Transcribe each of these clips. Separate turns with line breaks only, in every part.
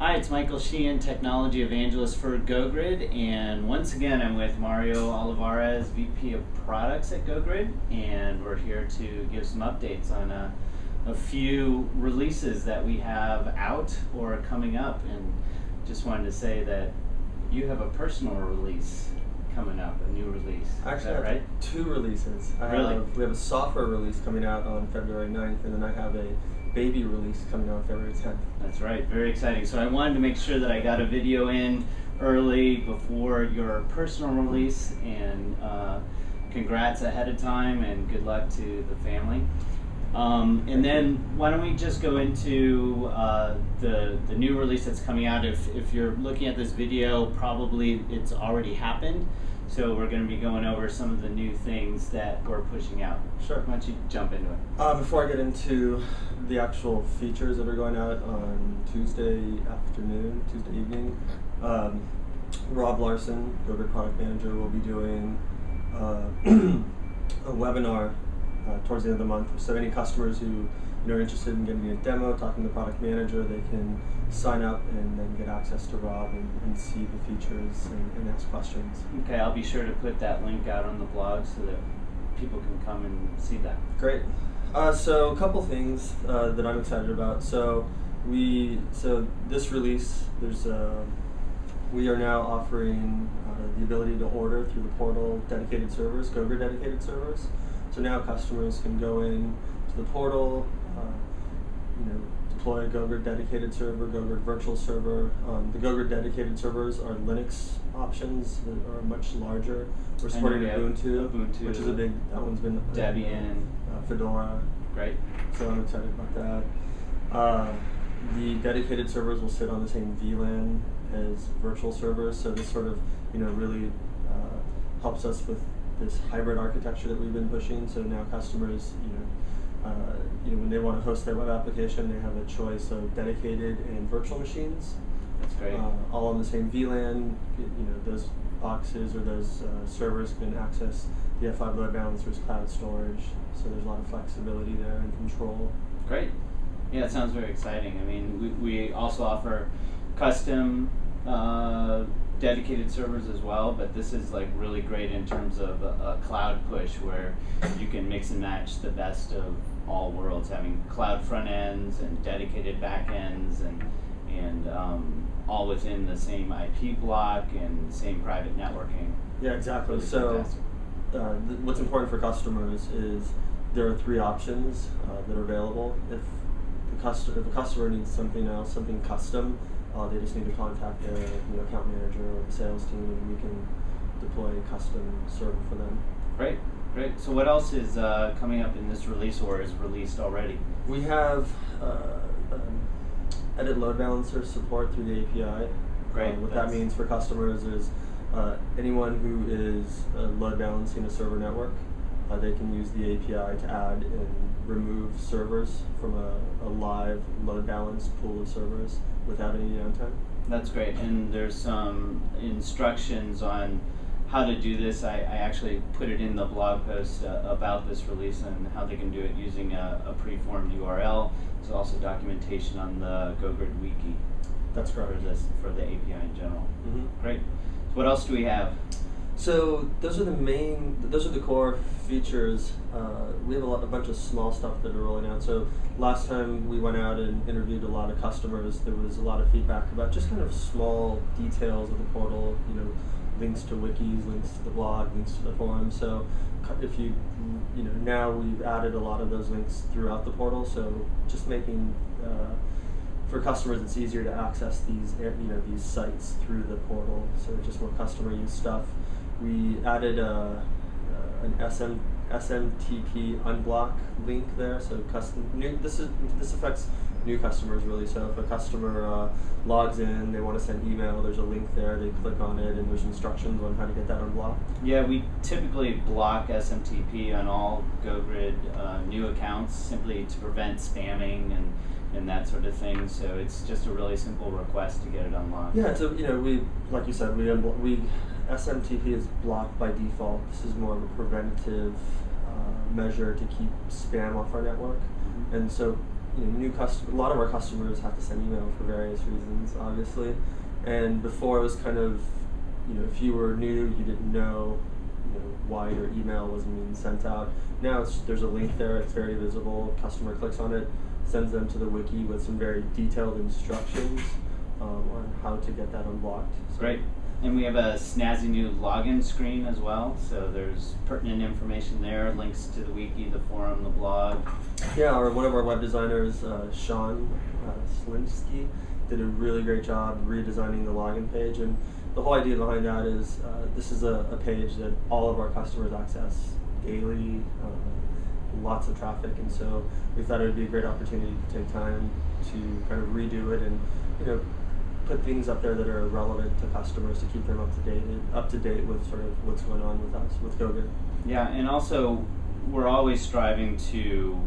Hi, it's Michael Sheehan, Technology Evangelist for GoGrid, and once again I'm with Mario Olivarez, VP of Products at GoGrid, and we're here to give some updates on a few releases that we have out or coming up. And just wanted to say that you have a personal release coming up, a new release.
Actually,
is that right?
Two releases.
Really?
We have a software release coming out on February 9th, and then I have a baby release coming out on February 10th.
That's right, very exciting. So I wanted to make sure that I got a video in early before your personal release, and congrats ahead of time and good luck to the family. And then why don't we just go into the new release that's coming out. If you're looking at this video, probably it's already happened. So we're going to be going over some of the new things that we're pushing out.
Sure.
Why don't you jump into it?
Before I get into the actual features that are going out on Tuesday afternoon, Tuesday evening, Rob Larson, GoGrid Product Manager, will be doing a webinar towards the end of the month. So any customers who are interested in getting a demo, talking to the product manager, they can sign up and then get access to Rob and see the features and ask questions.
Okay, I'll be sure to put that link out on the blog so that people can come and see that.
Great. So a couple things that I'm excited about. So this release, we are now offering the ability to order through the portal dedicated servers, GoGrid dedicated servers. So now customers can go in to the portal, deploy a GoGrid dedicated server, GoGrid virtual server. The GoGrid dedicated servers are Linux options that are much larger. We're supporting Ubuntu, which is that one's been
Debian,
Fedora.
Great.
So I'm excited about that. The dedicated servers will sit on the same VLAN as virtual servers, so this sort of really helps us with this hybrid architecture that we've been pushing. So now customers, when they want to host their web application, they have a choice of dedicated and virtual machines.
That's great.
All on the same VLAN. Those boxes or those servers can access the F5 load balancers, cloud storage. So there's a lot of flexibility there and control.
Great. Yeah, it sounds very exciting. I mean, we also offer custom dedicated servers as well, but this is like really great in terms of a cloud push where you can mix and match the best of all worlds, having cloud front ends and dedicated back ends and all within the same IP block and same private networking.
Yeah, exactly.
Really
so what's important for customers is there are three options that are available. If a customer needs something else, something custom, they just need to contact their account manager or the sales team, and we can deploy a custom server for them.
Great, great. So what else is coming up in this release or is released already?
We have edit load balancer support through the API.
Great.
What that means for customers is anyone who is load balancing a server network, they can use the API to add and remove servers from a live load balance pool of servers without any downtime.
That's great, and there's some instructions on how to do this. I actually put it in the blog post about this release and how they can do it using a preformed URL. There's also documentation on the GoGrid wiki.
That's correct.
For the API in general.
Mm-hmm.
Great. So what else do we have?
So those are the core features. We have a bunch of small stuff that are rolling out. So last time we went out and interviewed a lot of customers, there was a lot of feedback about just kind of small details of the portal, links to wikis, links to the blog, links to the forum. So if now we've added a lot of those links throughout the portal, so just making for customers, it's easier to access these sites through the portal. So just more customer use stuff. We added an SMTP unblock link there. So this affects new customers really. So if a customer logs in, they want to send email, there's a link there. They click on it, and there's instructions on how to get that unblocked. Yeah,
we typically block SMTP on all GoGrid new accounts simply to prevent spamming and that sort of thing. So it's just a really simple request to get it unlocked.
Yeah, so we like you said, we SMTP is blocked by default. This is more of a preventative measure to keep spam off our network. Mm-hmm. And so a lot of our customers have to send email for various reasons, obviously. And before it was kind of, if you were new, you didn't know, why your email wasn't being sent out. Now there's a link there, it's very visible, customer clicks on it, sends them to the wiki with some very detailed instructions on how to get that unblocked. So
great. And we have a snazzy new login screen as well, so there's pertinent information there, links to the wiki, the forum, the blog.
Yeah, one of our web designers, Sean Slinsky, did a really great job redesigning the login page, and the whole idea behind that is this is a page that all of our customers access daily, lots of traffic, and so we thought it would be a great opportunity to take time to kind of redo it and put things up there that are relevant to customers to keep them up to date with sort of what's going on with us with GoGrid.
Yeah, and also we're always striving to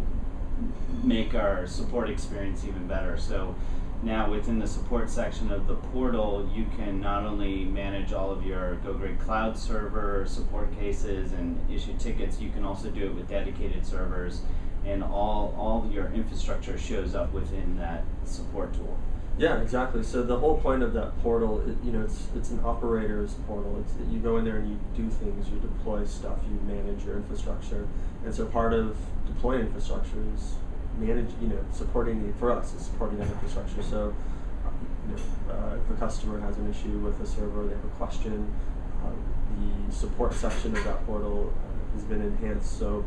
make our support experience even better. So now within the support section of the portal, you can not only manage all of your GoGrid cloud server support cases and issue tickets, you can also do it with dedicated servers, and all your infrastructure shows up within that support tool.
Yeah, exactly. So the whole point of that portal, it's an operator's portal. You go in there and you do things, you deploy stuff, you manage your infrastructure, and so part of deploying infrastructure is supporting for us is supporting that infrastructure. So, if a customer has an issue with a server, they have a question, the support section of that portal has been enhanced so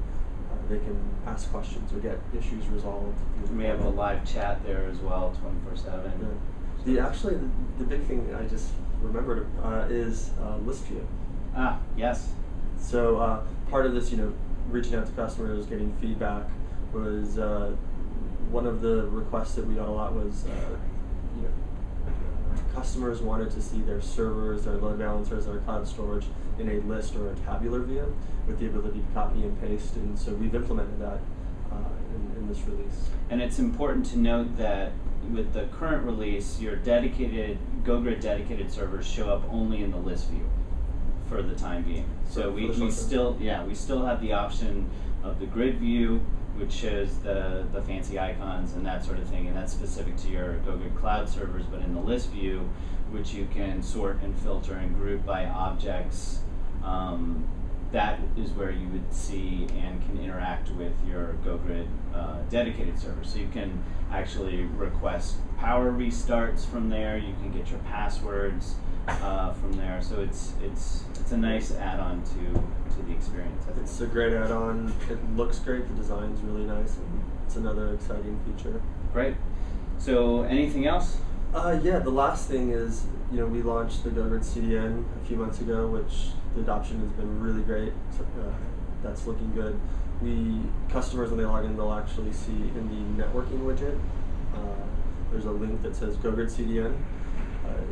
they can ask questions or get issues resolved.
And we have a live chat there as well, 24/7.
Yeah. The big thing I just remembered is list view.
Ah, yes.
So part of this, reaching out to customers, getting feedback, was one of the requests that we got a lot was, customers wanted to see their servers, their load balancers, their cloud storage in a list or a tabular view with the ability to copy and paste, and so we've implemented that in this release.
And it's important to note that with the current release, your dedicated GoGrid dedicated servers show up only in the list view for the time being. So we still have the option of the grid view, which shows the fancy icons and that sort of thing, and that's specific to your GoGrid cloud servers. But in the list view, which you can sort and filter and group by objects, that is where you would see and can interact with your GoGrid dedicated server. So you can actually request power restarts from there. You can get your passwords from there. So it's a nice add-on to the experience.
It's a great add-on. It looks great. The design's really nice, and it's another exciting feature.
Great. So anything else?
Yeah. The last thing is, we launched the GoGrid CDN a few months ago, which the adoption has been really great. That's looking good. Customers, when they log in, they'll actually see in the networking widget, there's a link that says GoGrid CDN.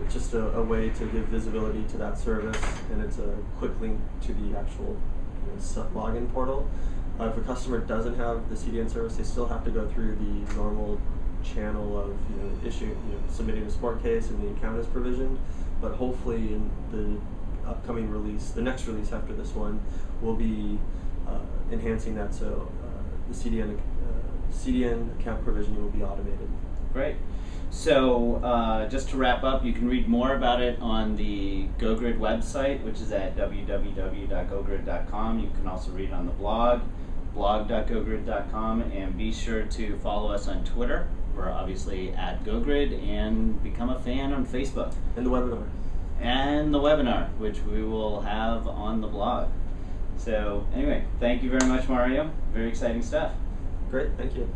It's just a way to give visibility to that service, and it's a quick link to the actual login portal. If a customer doesn't have the CDN service, they still have to go through the normal channel of submitting a support case and the account is provisioned. But hopefully in the upcoming release, the next release after this one, we'll be enhancing that so the CDN account provisioning will be automated.
Great. So just to wrap up, you can read more about it on the GoGrid website, which is at www.gogrid.com. You can also read it on the blog, blog.gogrid.com, and be sure to follow us on Twitter. We're obviously at GoGrid, and become a fan on Facebook.
And the webinar.
And the webinar, which we will have on the blog. So anyway, thank you very much, Mario. Very exciting stuff.
Great, thank you.